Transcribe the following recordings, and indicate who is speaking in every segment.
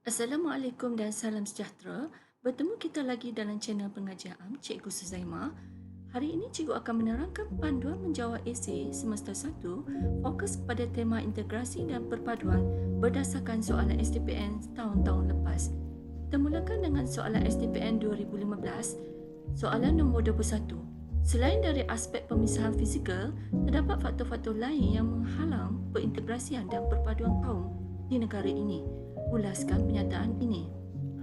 Speaker 1: Assalamualaikum dan salam sejahtera. Bertemu kita lagi dalam channel pengajian Cikgu Suzaimah. Hari ini cikgu akan menerangkan panduan menjawab esei semester 1 fokus pada tema integrasi dan perpaduan berdasarkan soalan STPN tahun-tahun lepas. Kita mulakan dengan soalan STPN 2015, soalan nombor 21. Selain dari aspek pemisahan fizikal, terdapat faktor-faktor lain yang menghalang perintegrasian dan perpaduan kaum di negara ini. Ulaskan pernyataan ini.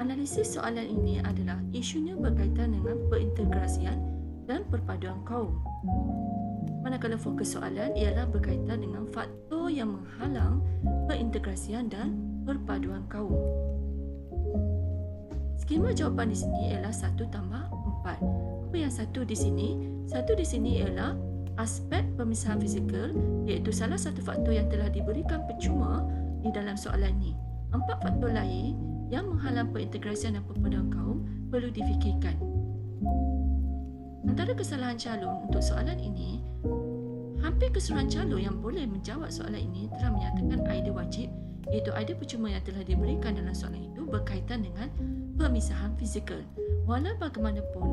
Speaker 1: Analisis soalan ini adalah isunya berkaitan dengan perintegrasian dan perpaduan kaum. Manakala fokus soalan ialah berkaitan dengan faktor yang menghalang perintegrasian dan perpaduan kaum. Skema jawapan di sini ialah 1 tambah 4. Apa yang satu di sini? Satu di sini ialah aspek pemisahan fizikal, iaitu salah satu faktor yang telah diberikan percuma di dalam soalan ini. 4 faktor lain yang menghalang perintegrasian dan perpaduan kaum perlu difikirkan. Antara kesalahan calon untuk soalan ini, hampir keseluruhan calon yang boleh menjawab soalan ini telah menyatakan idea wajib, iaitu idea percuma yang telah diberikan dalam soalan itu berkaitan dengan pemisahan fizikal. Walau bagaimanapun,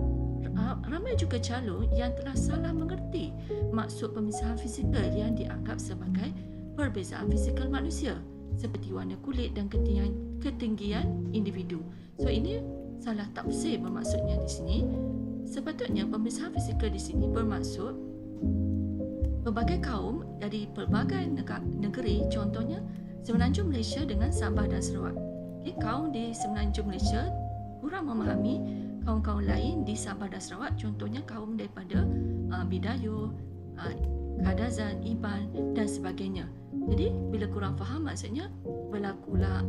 Speaker 1: ramai juga calon yang telah salah mengerti maksud pemisahan fizikal yang dianggap sebagai perbezaan fizikal manusia, seperti warna kulit dan ketinggian individu. So ini salah tafsir bermaksudnya di sini. Sepatutnya pemisahan fizikal di sini bermaksud pelbagai kaum dari pelbagai negeri, contohnya Semenanjung Malaysia dengan Sabah dan Sarawak. Kaum di Semenanjung Malaysia kurang memahami kaum-kaum lain di Sabah dan Sarawak, contohnya kaum daripada Bidayuh, Kadazan, Iban dan sebagainya. Jadi bila kurang faham, maksudnya berlakulah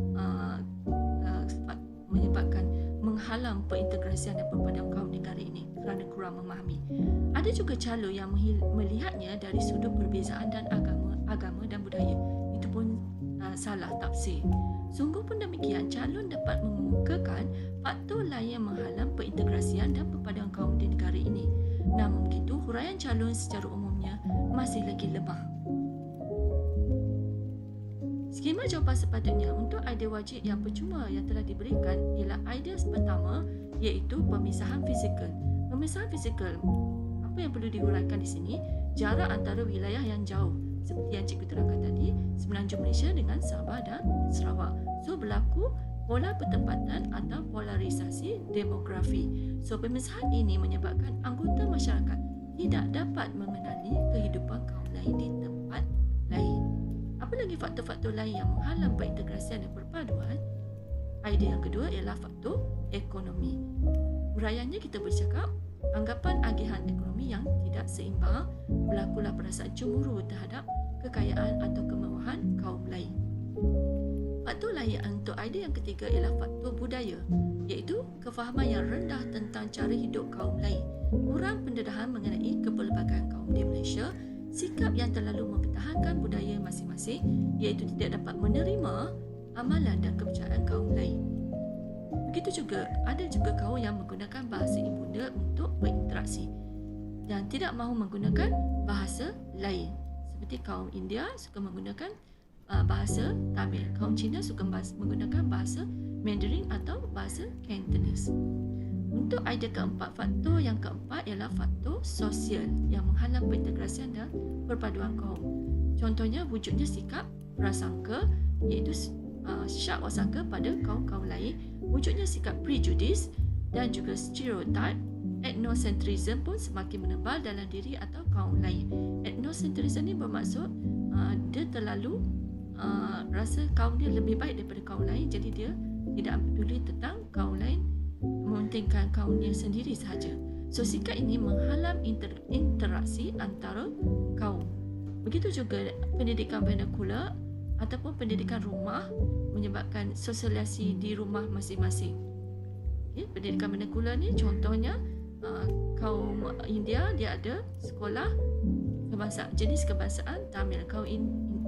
Speaker 1: menyebabkan menghalang perintegrasian dan perpaduan kaum negara ini kerana kurang memahami. Ada juga calon yang melihatnya dari sudut perbezaan dan agama dan budaya. Itu pun salah tafsir. Sungguh pun demikian, calon dapat mengemukakan faktor lain yang menghalang perintegrasian dan perpaduan kaum di negara ini. Namun begitu, huraian calon secara umumnya masih lagi lemah. Skema jawapan sepatutnya untuk idea wajib yang percuma yang telah diberikan ialah idea pertama, iaitu pemisahan fizikal. Pemisahan fizikal, apa yang perlu dihuraikan di sini? Jarak antara wilayah yang jauh, seperti yang cikgu terangkan tadi, Semenanjung Malaysia dengan Sabah dan Sarawak. So berlaku pola pertempatan atau polarisasi demografi. So pemisahan ini menyebabkan anggota masyarakat tidak dapat mengenali kehidupan kaum lain di tempat lain. Apa lagi faktor-faktor lain yang menghalang perintegrasian dan perpaduan? Idea yang kedua ialah faktor ekonomi. Uraiannya kita bercakap, anggapan agihan ekonomi yang tidak seimbang, berlakulah perasaan cemburu terhadap kekayaan atau kemewahan kaum lain. Faktor lain untuk idea yang ketiga ialah faktor budaya, iaitu kefahaman yang rendah tentang cara hidup kaum lain, kurang pendedahan mengenai kepelbagaian kaum di Malaysia, sikap yang terlalu mempertahankan budaya masing-masing, iaitu tidak dapat menerima amalan dan kepercayaan kaum lain. Begitu juga, ada juga kaum yang menggunakan bahasa ibunda untuk berinteraksi dan tidak mahu menggunakan bahasa lain. Seperti kaum India suka menggunakan bahasa Tamil, kaum Cina suka menggunakan bahasa Mandarin atau bahasa Cantonese. Untuk idea keempat, faktor yang keempat ialah faktor sosial yang menghalang perintegrasian dan perpaduan kaum. Contohnya wujudnya sikap prasangka, iaitu syak wasangka pada kaum-kaum lain, wujudnya sikap prejudis dan juga stereotip. Ethnocentrism pun semakin menebal dalam diri atau kaum lain. Ethnocentrism ni bermaksud dia terlalu rasa kaum dia lebih baik daripada kaum lain, jadi dia tidak peduli tentang kaum lain, mementingkan kaumnya sendiri sahaja. So sikap ini menghalang interaksi antara kaum. Begitu juga pendidikan vernakular ataupun pendidikan rumah menyebabkan sosialisasi di rumah masing-masing. Pendidikan vernakular ni contohnya kaum India dia ada sekolah jenis kebangsaan Tamil.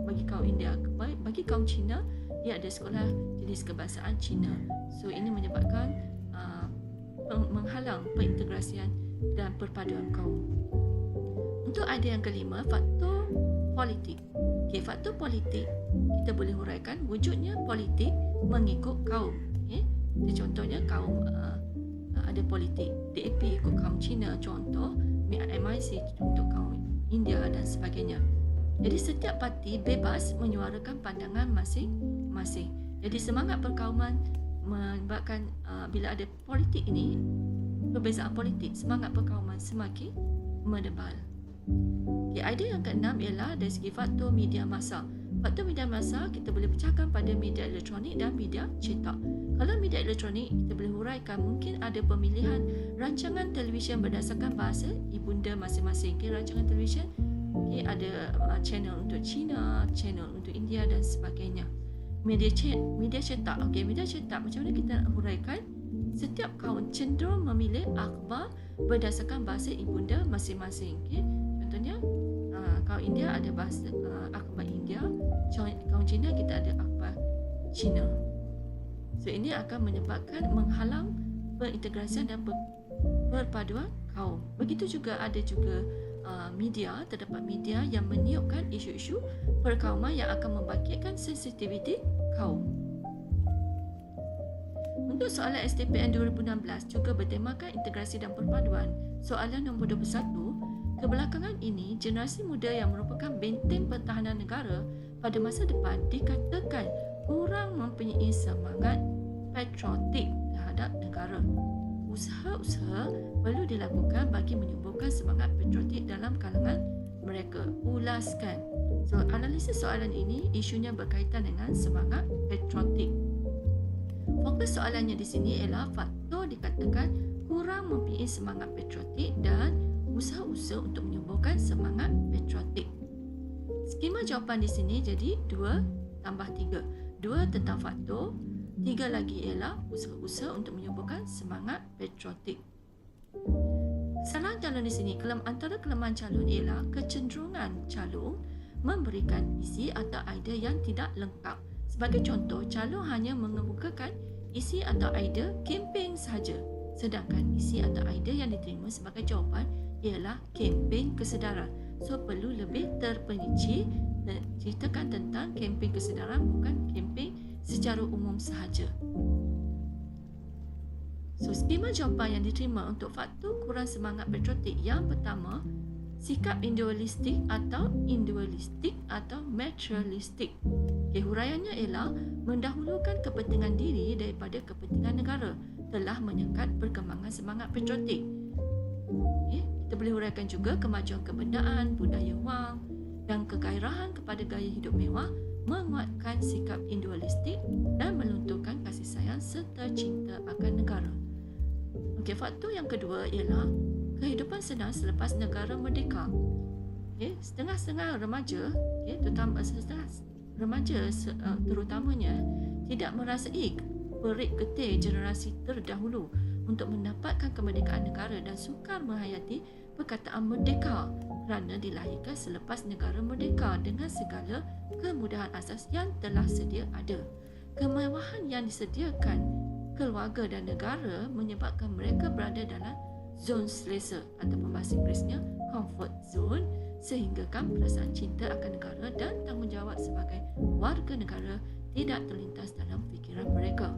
Speaker 1: Bagi kaum India, bagi kaum Cina dia ada sekolah jenis kebangsaan Cina. So ini menyebabkan menghalang perintegrasian dan perpaduan kaum. Untuk idea yang kelima, faktor politik. Faktor politik kita boleh huraikan wujudnya politik mengikut kaum. Contohnya kaum ada politik DAP ikut kaum Cina, contoh MIC untuk kaum India dan sebagainya. Jadi setiap parti bebas menyuarakan pandangan masing-masing. Jadi semangat perkauman menyebabkan bila ada politik ini, perbezaan politik, semangat perkauman semakin menebal. Idea yang keenam ialah dari segi faktor media massa. Faktor media massa kita boleh pecahkan pada media elektronik dan media cetak. Kalau media elektronik kita boleh huraikan mungkin ada pemilihan rancangan televisyen berdasarkan bahasa ibunda masing-masing. Rancangan televisyen ada channel untuk China, channel untuk India dan sebagainya. Media cetak. Media cetak macam mana kita huraikan? Setiap kaum cenderung memilih akhbar berdasarkan bahasa ibunda masing-masing. Contohnya kaum India ada bahasa akhbar India, kaum Cina kita ada akhbar Cina. So ini akan menyebabkan menghalang perintegrasian dan perpaduan kaum. Begitu juga ada juga media, terdapat media yang meniupkan isu-isu perkauman yang akan membangkitkan sensitiviti kaum. Untuk soalan STPN 2016 juga bertemakan integrasi dan perpaduan. Soalan nombor 21, kebelakangan ini generasi muda yang merupakan benteng pertahanan negara pada masa depan dikatakan kurang mempunyai semangat patriotik terhadap negara. Usaha-usaha perlu dilakukan bagi menyuburkan semangat patriotik dalam kalangan mereka. Ulaskan. So, analisis soalan ini isunya berkaitan dengan semangat patriotik. Fokus soalannya di sini ialah faktor dikatakan kurang mempunyai semangat patriotik dan usaha-usaha untuk menyuburkan semangat patriotik. Skema jawapan di sini jadi 2 tambah 3. 2 tentang faktor, 3 lagi ialah usaha-usaha untuk menyuburkan semangat patriotik. Kesalahan calon di sini, antara kelemahan calon ialah kecenderungan calon memberikan isi atau idea yang tidak lengkap. Sebagai contoh, calon hanya mengemukakan isi atau idea kempen sahaja, sedangkan isi atau idea yang diterima sebagai jawapan ialah kempen kesedaran. So perlu lebih terperinci dan ceritakan tentang kempen kesedaran, bukan kempen secara umum sahaja. So skema jawapan yang diterima untuk faktor kurang semangat patriotik yang pertama, sikap individualistik atau materialistik. Huraiannya ialah mendahulukan kepentingan diri daripada kepentingan negara telah menyekat perkembangan semangat patriotik. Kita boleh huraikan juga kemajuan kebendaan, budaya wang dan kegairahan kepada gaya hidup mewah menguatkan sikap individualistik dan melunturkan kasih sayang serta cinta akan negara. Faktor yang kedua ialah kehidupan senang selepas negara merdeka. Setengah-setengah remaja, terutamanya tidak merasai perik getih generasi terdahulu untuk mendapatkan kemerdekaan negara dan sukar menghayati perkataan merdeka kerana dilahirkan selepas negara merdeka dengan segala kemudahan asas yang telah sedia ada. Kemewahan yang disediakan keluarga dan negara menyebabkan mereka berada dalam zon selesa ataupun bahasa Inggerisnya comfort zone, sehinggakan perasaan cinta akan negara dan tanggungjawab sebagai warga negara tidak terlintas dalam fikiran mereka.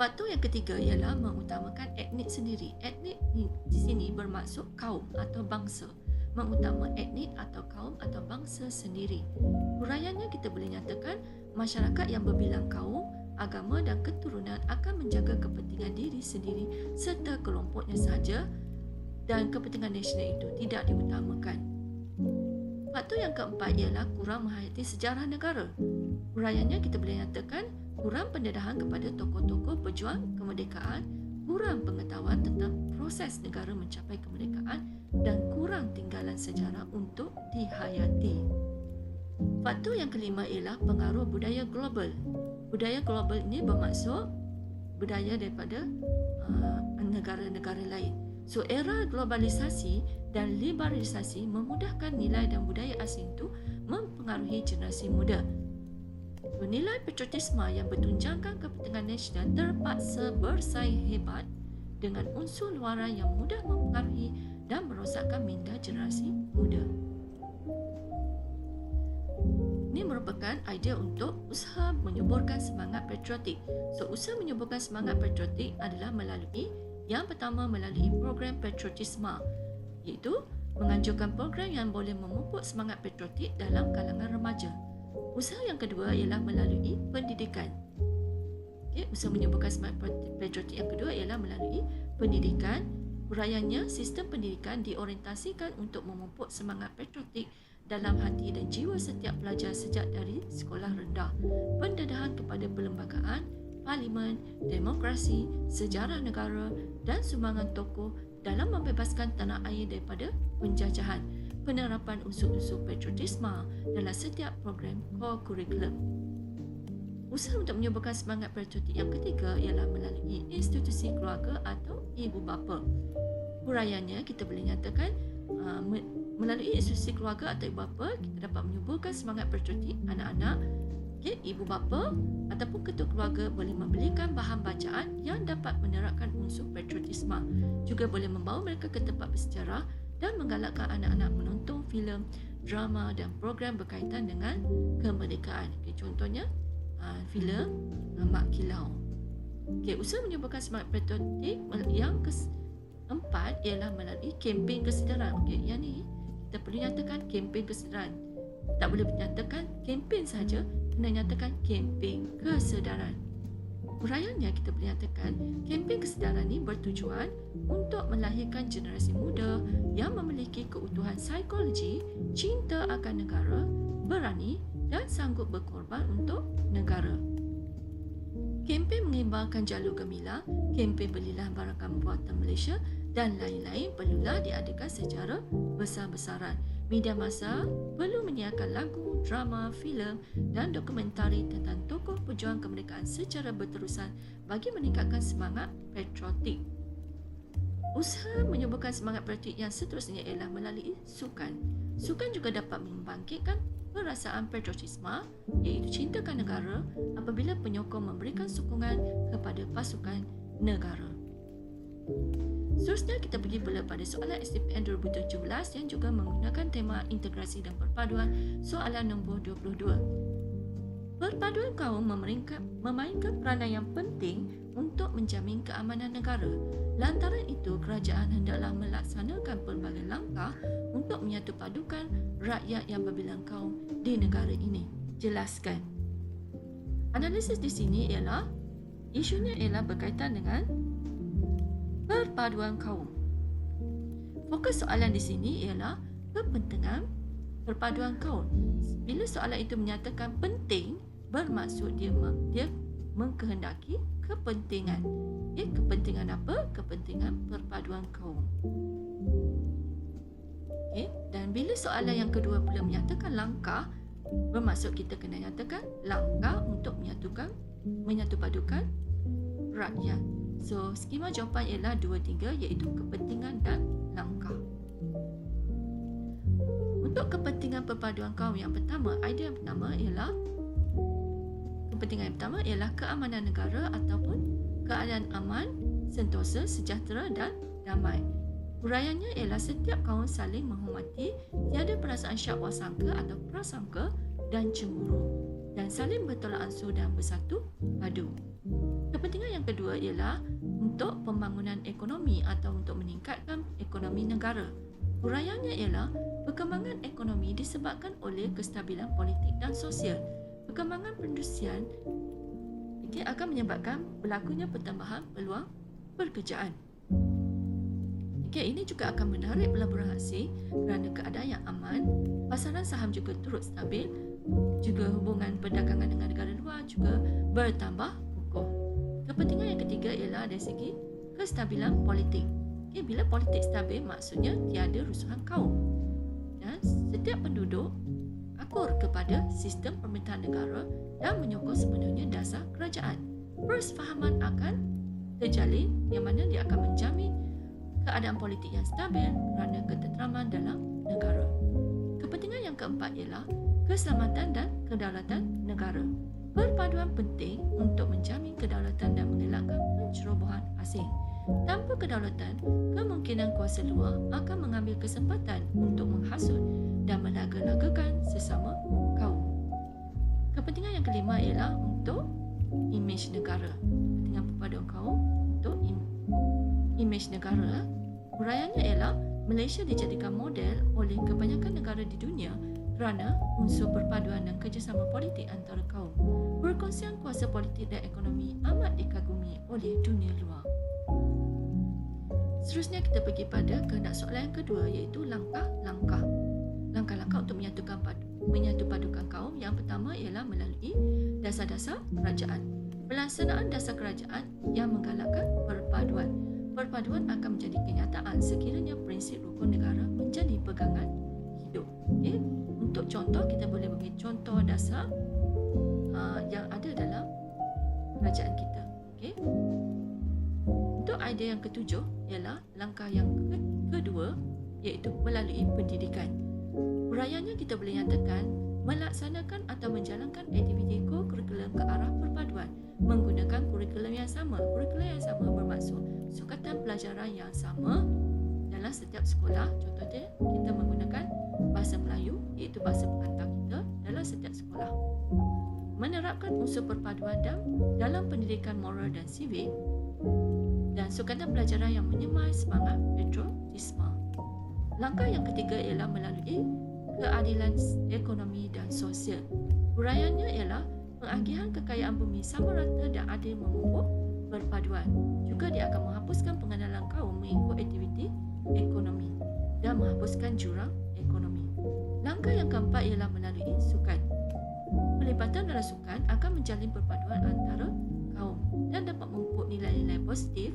Speaker 1: Faktor yang ketiga ialah mengutamakan etnik sendiri. Etnik di sini bermaksud kaum atau bangsa. Mengutamakan etnik atau kaum atau bangsa sendiri. Huraiannya kita boleh nyatakan masyarakat yang berbilang kaum, agama dan keturunan akan menjaga kepentingan diri sendiri serta kelompoknya sahaja dan kepentingan nasional itu tidak diutamakan. Faktor yang keempat ialah kurang menghayati sejarah negara. Huraiannya kita boleh nyatakan kurang pendedahan kepada tokoh-tokoh pejuang kemerdekaan, kurang pengetahuan tentang proses negara mencapai kemerdekaan dan kurang tinggalan sejarah untuk dihayati. Faktor yang kelima ialah pengaruh budaya global. Budaya global ini bermaksud budaya daripada negara-negara lain. So, era globalisasi dan liberalisasi memudahkan nilai dan budaya asing itu mempengaruhi generasi muda. Nilai patriotisme yang bertunjangkan kepentingan nasional terpaksa bersaing hebat dengan unsur luaran yang mudah mempengaruhi dan merosakkan minda generasi muda. Ini merupakan idea untuk usaha menyuburkan semangat patriotik. So, usaha menyuburkan semangat patriotik adalah yang pertama melalui program patriotisme, iaitu menganjurkan program yang boleh memupuk semangat patriotik dalam kalangan remaja. Usaha yang kedua ialah melalui pendidikan. Usaha menyuburkan semangat patriotik yang kedua ialah melalui pendidikan. Huraiannya, sistem pendidikan diorientasikan untuk memupuk semangat patriotik dalam hati dan jiwa setiap pelajar sejak dari sekolah rendah. Pendedahan kepada perlembagaan, parlimen, demokrasi, sejarah negara dan sumbangan tokoh dalam membebaskan tanah air daripada penjajahan. Penerapan unsur-unsur patriotisme dalam setiap program core curriculum. Usaha untuk menyuburkan semangat patriotik yang ketiga ialah melalui institusi keluarga atau ibu bapa. Huraiannya, kita boleh nyatakan melalui institusi keluarga atau ibu bapa, kita dapat menyuburkan semangat patriotik anak-anak. Ibu bapa ataupun ketua keluarga boleh membelikan bahan bacaan yang dapat menerapkan unsur patriotisme. Juga boleh membawa mereka ke tempat bersejarah dan menggalakkan anak-anak menonton filem, drama dan program berkaitan dengan kemerdekaan. Contohnya, filem Mak Kilau. Usaha menyuburkan semangat patriotik yang keempat ialah melalui kempen kesedaran. Yang ni kita perlu nyatakan kempen kesedaran. Tak boleh menyatakan kempen saja, kena nyatakan kempen kesedaran. Huraiannya, kita boleh nyatakan kempen kesedaran ini bertujuan untuk melahirkan generasi muda yang memiliki keutuhan psikologi, cinta akan negara, berani dan sanggup berkorban untuk negara. Kempen mengibarkan jalur gemilang, kempen belilah barang buatan Malaysia dan lain-lain perlulah diadakan secara besar-besaran. Media massa perlu menyiarkan lagu, drama, filem dan dokumentari tentang tokoh pejuang kemerdekaan secara berterusan bagi meningkatkan semangat patriotik. Usaha menyuburkan semangat patriotik yang seterusnya ialah melalui sukan. Sukan juga dapat membangkitkan perasaan patriotisme, iaitu cintakan negara apabila penyokong memberikan sokongan kepada pasukan negara. Seterusnya, kita pergi pula pada soalan SPM 2017 yang juga menggunakan tema integrasi dan perpaduan, soalan nombor 22. Perpaduan kaum memainkan peranan yang penting untuk menjamin keamanan negara. Lantaran itu, kerajaan hendaklah melaksanakan pelbagai langkah untuk menyatupadukan rakyat yang berbilang kaum di negara ini. Jelaskan. Analisis di sini ialah, isunya ialah berkaitan dengan perpaduan kaum. Fokus soalan di sini ialah kepentingan perpaduan kaum. Bila soalan itu menyatakan penting, bermaksud dia mengkehendaki kepentingan. Kepentingan apa? Kepentingan perpaduan kaum. Dan bila soalan yang kedua pula menyatakan langkah, bermaksud kita kena nyatakan langkah untuk menyatupadukan rakyat. So, skema jawapan ialah 2-3, iaitu kepentingan dan langkah. Untuk kepentingan perpaduan kaum yang pertama, idea yang pertama ialah kepentingan yang pertama ialah keamanan negara ataupun keadaan aman, sentosa, sejahtera dan damai. Huraiannya ialah setiap kaum saling menghormati, tiada perasaan syak wasangka atau prasangka dan cemburu, dan saling bertolak ansur dan bersatu padu. Kepentingan yang kedua ialah untuk pembangunan ekonomi atau untuk meningkatkan ekonomi negara. Huraiannya ialah perkembangan ekonomi disebabkan oleh kestabilan politik dan sosial. Perkembangan perindustrian akan menyebabkan berlakunya pertambahan peluang pekerjaan. Ini juga akan menarik pelaburan asing kerana keadaan yang aman, pasaran saham juga turut stabil, juga hubungan perdagangan dengan negara luar juga bertambah kukuh. Kepentingan yang ketiga ialah dari segi kestabilan politik. Bila politik stabil, maksudnya tiada rusuhan kaum dan setiap penduduk akur kepada sistem pemerintahan negara dan menyokong sepenuhnya dasar kerajaan. Persefahaman akan terjalin yang mana dia akan menjamin keadaan politik yang stabil kerana ketenteraman dalam negara. Kepentingan yang keempat ialah keselamatan dan kedaulatan negara. Perpaduan penting untuk menjamin kedaulatan dan mengelakkan pencerobohan asing. Tanpa kedaulatan, kemungkinan kuasa luar akan mengambil kesempatan untuk menghasut dan melaga-lagakan sesama kaum. Kepentingan yang kelima ialah untuk imej negara. Kepentingan perpaduan kaum untuk imej negara. Huraiannya ialah Malaysia dijadikan model oleh kebanyakan negara di dunia kerana unsur perpaduan dan kerjasama politik antara kaum. Perkongsian kuasa politik dan ekonomi amat dikagumi oleh dunia luar. Seterusnya kita pergi pada kehendak soalan yang kedua, iaitu langkah-langkah. Langkah-langkah untuk menyatu padukan kaum. Yang pertama ialah melalui dasar-dasar kerajaan. Pelaksanaan dasar kerajaan yang menggalakkan perpaduan. Perpaduan akan menjadi kenyataan sekiranya prinsip rukun negara menjadi pegangan hidup. Okay? Untuk contoh, kita boleh bagi contoh dasar yang ada dalam kerajaan kita. Okay? Untuk idea yang ketujuh ialah langkah yang kedua, iaitu melalui pendidikan. Huraiannya kita boleh nyatakan melaksanakan atau menjalankan aktiviti ko-kurikulum ke arah perpaduan menggunakan kurikulum yang sama. Kurikulum yang sama bermaksud sukatan pelajaran yang sama dalam setiap sekolah. Contohnya, kita menggunakan bahasa Melayu, iaitu bahasa pengantar kita dalam setiap sekolah. Menerapkan unsur perpaduan dalam pendidikan moral dan sivik, dan sukatan pelajaran yang menyemai semangat patriotisme. Langkah yang ketiga ialah melalui keadilan ekonomi dan sosial. Huraiannya ialah pengagihan kekayaan bumi sama rata dan adil memupuk perpaduan. Juga dia akan menghapuskan pengenalan kaum mengikut aktiviti ekonomi dan menghapuskan jurang ekonomi. Langkah yang keempat ialah melalui sukan. Pelibatan dalam sukan akan menjalin perpaduan antara kaum dan dapat memupuk nilai-nilai positif,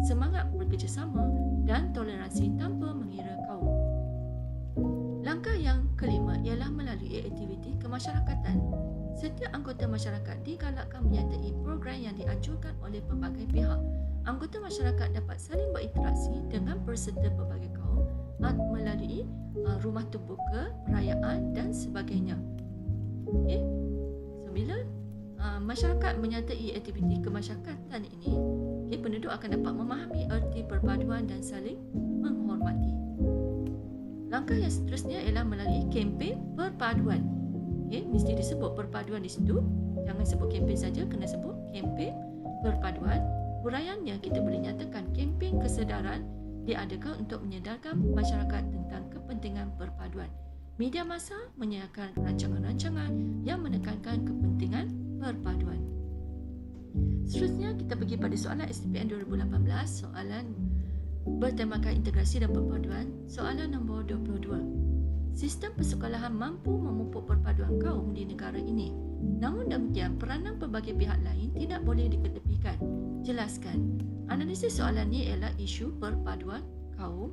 Speaker 1: semangat bekerjasama dan toleransi tanpa mengira kaum. Langkah yang kelima ialah melalui aktiviti kemasyarakatan. Setiap anggota masyarakat digalakkan menyertai program yang dianjurkan oleh pelbagai pihak. Anggota masyarakat dapat saling berinteraksi dengan peserta pelbagai kaum melalui rumah terbuka, perayaan dan sebagainya. Okay? So, bila masyarakat menyertai aktiviti kemasyarakatan ini, penduduk akan dapat memahami erti perpaduan dan saling menghormati. Langkah yang seterusnya ialah melalui kempen perpaduan. Mesti disebut perpaduan di situ. Jangan sebut kempen saja, kena sebut kempen perpaduan. Huraiannya kita boleh nyatakan kempen kesedaran diadakan untuk menyedarkan masyarakat tentang kepentingan perpaduan. Media massa menyiarkan rancangan-rancangan yang menekankan kepentingan perpaduan. Seterusnya kita pergi pada soalan SPM 2018, soalan bertemakan integrasi dan perpaduan. Soalan nombor 22. Sistem persekolahan mampu memupuk perpaduan kaum di negara ini. Namun demikian, peranan pelbagai pihak lain tidak boleh diketepikan. Jelaskan. Analisis soalan ini ialah isu perpaduan kaum.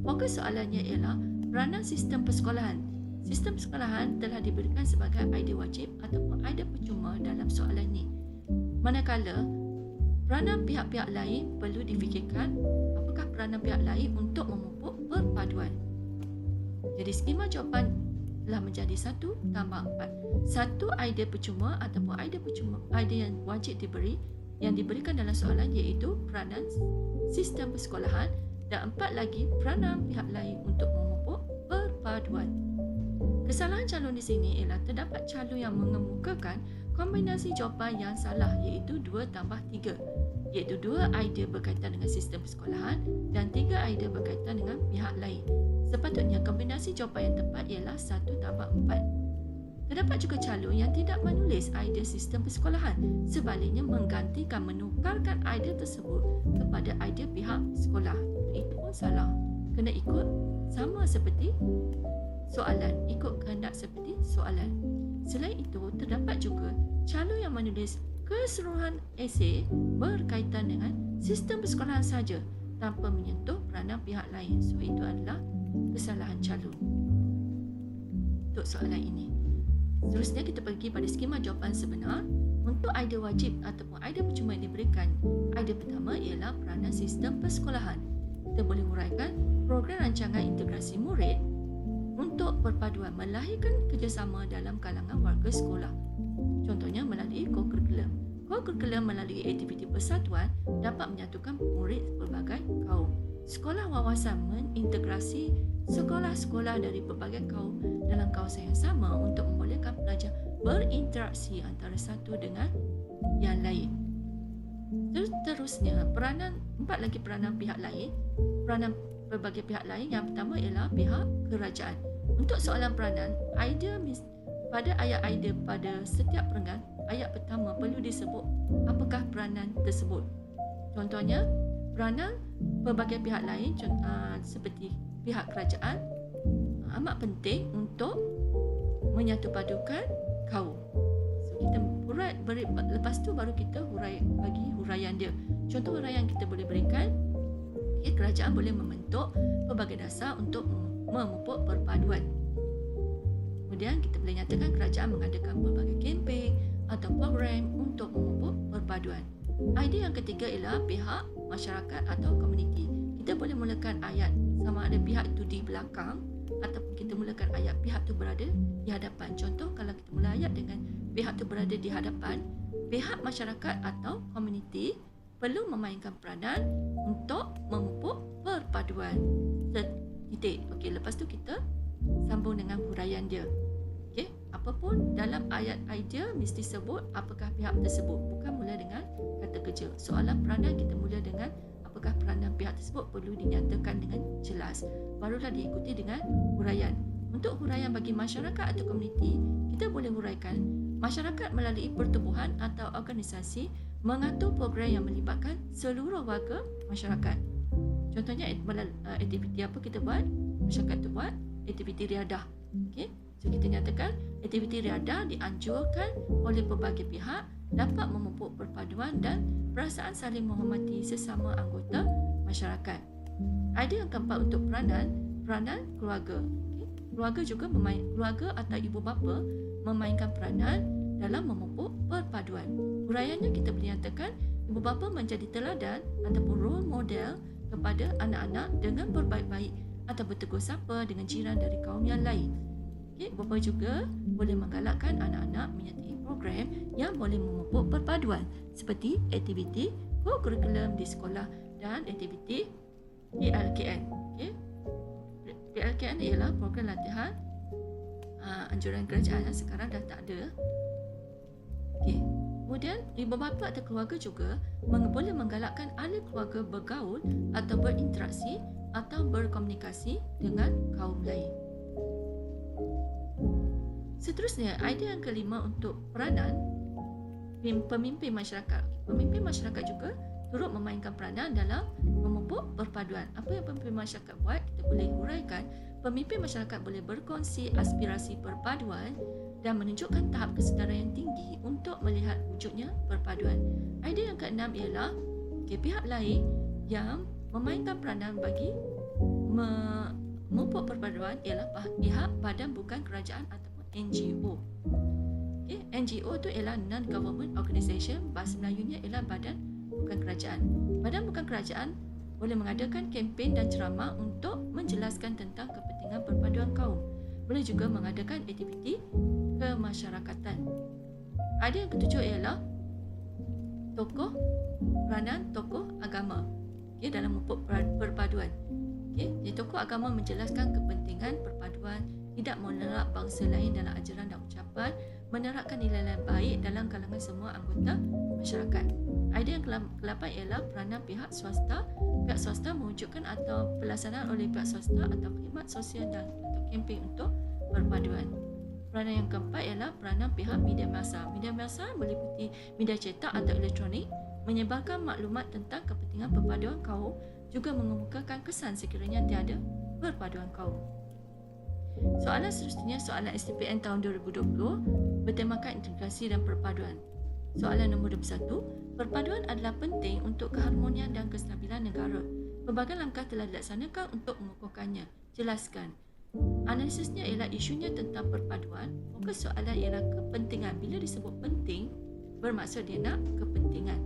Speaker 1: Fokus soalannya ialah peranan sistem persekolahan. Sistem persekolahan telah diberikan sebagai idea wajib ataupun idea percuma dalam soalan ini. Manakala peranan pihak-pihak lain perlu difikirkan, apakah peranan pihak lain untuk memupuk perpaduan. Jadi skema jawapan telah menjadi 1 tambah 4. Satu idea percuma ataupun idea yang wajib yang diberikan dalam soalan iaitu peranan sistem persekolahan, dan 4 lagi peranan pihak lain untuk memupuk perpaduan. Kesalahan calon di sini ialah terdapat calon yang mengemukakan kombinasi jawapan yang salah, iaitu 2 tambah 3, iaitu 2 idea berkaitan dengan sistem persekolahan dan 3 idea berkaitan dengan pihak lain. Sepatutnya kombinasi jawapan yang tepat ialah 1 tambah 4. Terdapat juga calon yang tidak menulis idea sistem persekolahan, sebaliknya menggantikan menukarkan idea tersebut kepada idea pihak sekolah. Itu pun salah. Kena ikut sama seperti soalan, ikut kehendak seperti soalan. Selain itu, terdapat juga calon yang menulis keseluruhan esei berkaitan dengan sistem persekolahan saja tanpa menyentuh peranan pihak lain. So, itu adalah kesalahan calon untuk soalan ini. Seterusnya kita pergi pada skema jawapan sebenar. Untuk idea wajib ataupun idea percuma yang diberikan, idea pertama ialah peranan sistem persekolahan. Kita boleh huraikan program rancangan integrasi murid untuk perpaduan melahirkan kerjasama dalam kalangan warga sekolah. Contohnya melalui ko-kurikulum. Ko-kurikulum melalui aktiviti persatuan dapat menyatukan murid pelbagai kaum. Sekolah wawasan mengintegrasi sekolah-sekolah dari pelbagai kaum dalam kawasan yang sama untuk membolehkan pelajar berinteraksi antara satu dengan yang lain. Seterusnya, 4 lagi peranan pihak lain. Peranan berbagai pihak lain. Yang pertama ialah pihak kerajaan. Untuk soalan peranan, pada ayat idea pada setiap perenggan, ayat pertama perlu disebut apakah peranan tersebut. Contohnya, peranan pelbagai pihak lain seperti pihak kerajaan amat penting untuk menyatupadukan kaum. So, kita lepas tu baru kita bagi huraian dia. Contoh huraian kita boleh berikan, kerajaan boleh membentuk pelbagai dasar untuk memupuk perpaduan. Kemudian kita boleh nyatakan kerajaan mengadakan pelbagai kempen atau program untuk memupuk perpaduan. Idea yang ketiga ialah pihak masyarakat atau komuniti. Kita boleh mulakan ayat sama ada pihak itu di belakang ataupun kita mulakan ayat pihak itu berada di hadapan. Contoh, kalau kita mula ayat dengan pihak itu berada di hadapan, pihak masyarakat atau komuniti perlu memainkan peranan untuk memupuk perpaduan. Titik. Okey, lepas tu kita sambung dengan huraian dia. Okey, apapun dalam ayat idea mesti sebut apakah pihak tersebut, bukan mula dengan kata kerja. Soalan peranan kita mula dengan apakah peranan pihak tersebut perlu dinyatakan dengan jelas, barulah diikuti dengan huraian. Untuk huraian bagi masyarakat atau komuniti, kita boleh huraikan masyarakat melalui pertubuhan atau organisasi mengatur program yang melibatkan seluruh warga masyarakat. Contohnya, aktiviti apa kita buat? Masyarakat tu buat aktiviti riadah. Okey, so kita nyatakan aktiviti riadah dianjurkan oleh pelbagai pihak dapat memupuk perpaduan dan perasaan saling menghormati sesama anggota masyarakat. Idea yang keempat untuk peranan keluarga. Okay. Keluarga atau ibu bapa memainkan peranan dalam memupuk perpaduan. Huraiannya kita boleh nyatakan ibu bapa menjadi teladan ataupun role model kepada anak-anak dengan berbaik-baik atau bertegur sapa dengan jiran dari kaum yang lain. Okay. Bapa juga boleh menggalakkan anak-anak menyertai program yang boleh memupuk perpaduan seperti aktiviti co-curriculum di sekolah dan aktiviti PLKN. Okay. PLKN ialah program latihan anjuran kerajaan yang sekarang dah tak ada. Okay. Kemudian, ibu bapa atau keluarga juga boleh menggalakkan ahli keluarga bergaul atau berinteraksi atau berkomunikasi dengan kaum lain. Seterusnya, idea yang kelima untuk peranan pemimpin masyarakat. Pemimpin masyarakat juga turut memainkan peranan dalam memupuk perpaduan. Apa yang pemimpin masyarakat buat? Kita boleh huraikan, pemimpin masyarakat boleh berkongsi aspirasi perpaduan dan menunjukkan tahap kesedaran yang tinggi untuk melihat wujudnya perpaduan. Idea yang keenam ialah pihak lain yang memainkan peranan bagi memupuk perpaduan ialah pihak badan bukan kerajaan ataupun NGO. NGO tu ialah non-government organisation, bahasa Melayunya ialah badan bukan kerajaan. Badan bukan kerajaan boleh mengadakan kempen dan ceramah untuk menjelaskan tentang kepentingan perpaduan kaum. Boleh juga mengadakan aktiviti kemasyarakatan. Idea yang ketujuh ialah peranan tokoh agama dalam memupuk perpaduan. Jadi tokoh agama menjelaskan kepentingan perpaduan, tidak menerak bangsa lain dalam ajaran dan ucapan, menerapkan nilai-nilai baik dalam kalangan semua anggota masyarakat. Idea yang ke-8 ialah peranan pihak swasta. Pihak swasta mewujudkan atau pelaksanaan oleh pihak swasta atau khidmat sosial dan atau kempen untuk perpaduan. Peranan yang keempat ialah peranan pihak media massa. Media massa meliputi media cetak atau elektronik, menyebarkan maklumat tentang kepentingan perpaduan kaum, juga mengemukakan kesan sekiranya tiada perpaduan kaum. Soalan seterusnya, soalan STPN tahun 2020 bertemakan integrasi dan perpaduan. Soalan nombor 21, perpaduan adalah penting untuk keharmonian dan kestabilan negara. Pelbagai langkah telah dilaksanakan untuk mengukuhkannya. Jelaskan. Analisisnya ialah isunya tentang perpaduan. Fokus soalan ialah kepentingan. Bila disebut penting, bermaksud dia nak kepentingan.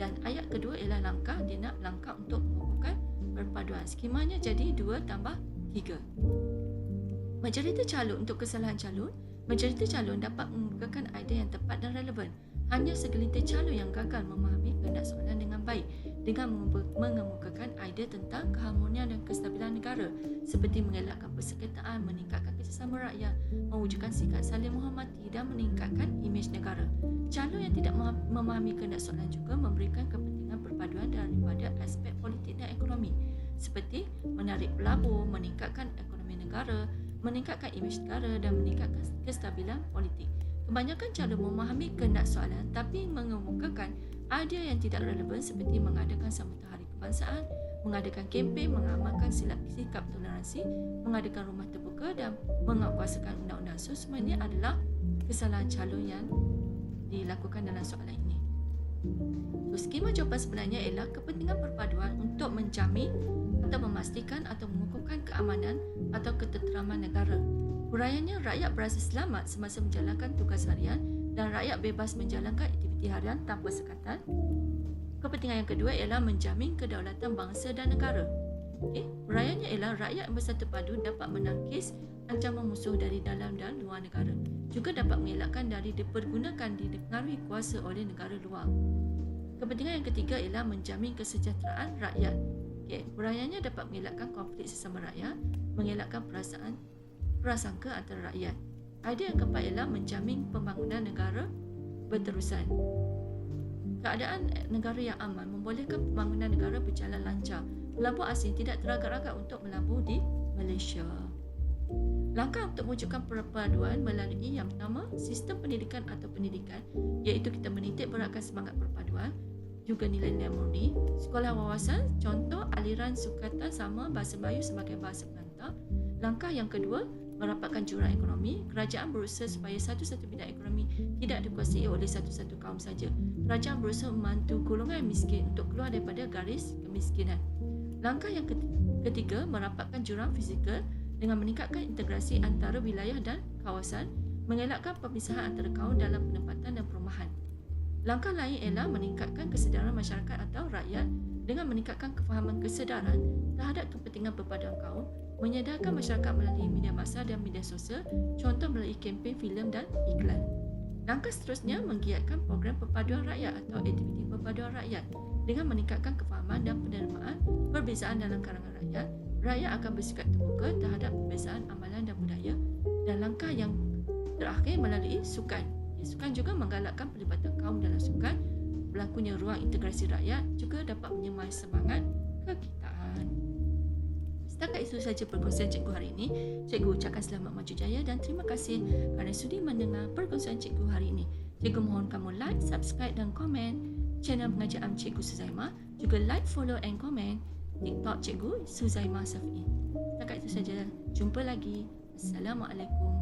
Speaker 1: Dan ayat kedua ialah langkah, dia nak langkah untuk mengukuhkan perpaduan. Skemanya jadi 2 tambah 3. Mencerita calon untuk kesalahan calon. Mencerita calon dapat mengemukakan idea yang tepat dan relevan. Hanya segelintir calon yang gagal memahami kendak soalan dengan baik dengan mengemukakan idea tentang keharmonian dan kestabilan negara seperti mengelakkan persengketaan, meningkatkan kerjasama rakyat, mewujudkan sikap saling menghormati dan meningkatkan imej negara. Calon yang tidak memahami kendak soalan juga memberikan kepentingan perpaduan daripada aspek politik dan ekonomi seperti menarik pelabur, meningkatkan ekonomi negara, meningkatkan imej negara dan meningkatkan kestabilan politik. Kebanyakan calon memahami kehendak soalan tapi mengemukakan idea yang tidak relevan seperti mengadakan sambutan hari kebangsaan, mengadakan kempen, mengamalkan sikap toleransi, mengadakan rumah terbuka dan menguatkuasakan undang-undang. So, semua ini adalah kesalahan calon yang dilakukan dalam soalan ini. So, skema jawapan sebenarnya ialah kepentingan perpaduan untuk menjamin atau memastikan atau mengukuhkan keamanan atau ketenteraman negara. Huraiannya, rakyat berasa selamat semasa menjalankan tugas harian dan rakyat bebas menjalankan aktiviti harian tanpa sekatan. Kepentingan yang kedua ialah menjamin kedaulatan bangsa dan negara. Huraiannya ialah rakyat yang bersatu padu dapat menangkis ancaman musuh dari dalam dan luar negara. Juga dapat mengelakkan dari dipergunakan dipengaruhi kuasa oleh negara luar. Kepentingan yang ketiga ialah menjamin kesejahteraan rakyat. Huraiannya dapat mengelakkan konflik sesama rakyat, mengelakkan prasangka antara rakyat. Idea yang keempat ialah menjamin pembangunan negara berterusan. Keadaan negara yang aman membolehkan pembangunan negara berjalan lancar. Pelabur asing tidak teragak-agak untuk melabur di Malaysia. Langkah untuk mewujudkan perpaduan melalui yang pertama, sistem pendidikan atau pendidikan, iaitu kita menitik beratkan semangat perpaduan, juga nilai-nilai murni, sekolah wawasan, contoh aliran sukatan sama bahasa Melayu sebagai bahasa pengantar. Langkah yang kedua, merapatkan jurang ekonomi. Kerajaan berusaha supaya satu-satu bidang ekonomi tidak dikuasai oleh satu-satu kaum saja. Kerajaan berusaha membantu golongan miskin untuk keluar daripada garis kemiskinan. Langkah yang ketiga, merapatkan jurang fizikal dengan meningkatkan integrasi antara wilayah dan kawasan, mengelakkan pemisahan antara kaum dalam penempatan dan perumahan. Langkah lain ialah meningkatkan kesedaran masyarakat atau rakyat dengan meningkatkan kefahaman kesedaran terhadap kepentingan perpaduan kaum, menyedarkan masyarakat melalui media massa dan media sosial, contoh melalui kempen, filem dan iklan. Langkah seterusnya, menggiatkan program perpaduan rakyat atau aktiviti perpaduan rakyat dengan meningkatkan kefahaman dan penerimaan perbezaan dalam kalangan rakyat. Rakyat akan bersikap terbuka terhadap perbezaan amalan dan budaya. Dan langkah yang terakhir melalui sukan. Sukan juga menggalakkan pelibatan kaum dalam sukan. Berlakunya ruang integrasi rakyat juga dapat menyemai semangat kekitaan. Setakat itu saja perkongsian cikgu hari ini. Cikgu ucapkan selamat maju jaya dan terima kasih kerana sudi mendengar perkongsian cikgu hari ini. Cikgu mohon kamu like, subscribe dan komen channel Pengajar Am Cikgu Suzaimah. Juga like, follow and komen TikTok Cikgu Suzaimah Safi. Setakat itu saja. Jumpa lagi. Assalamualaikum.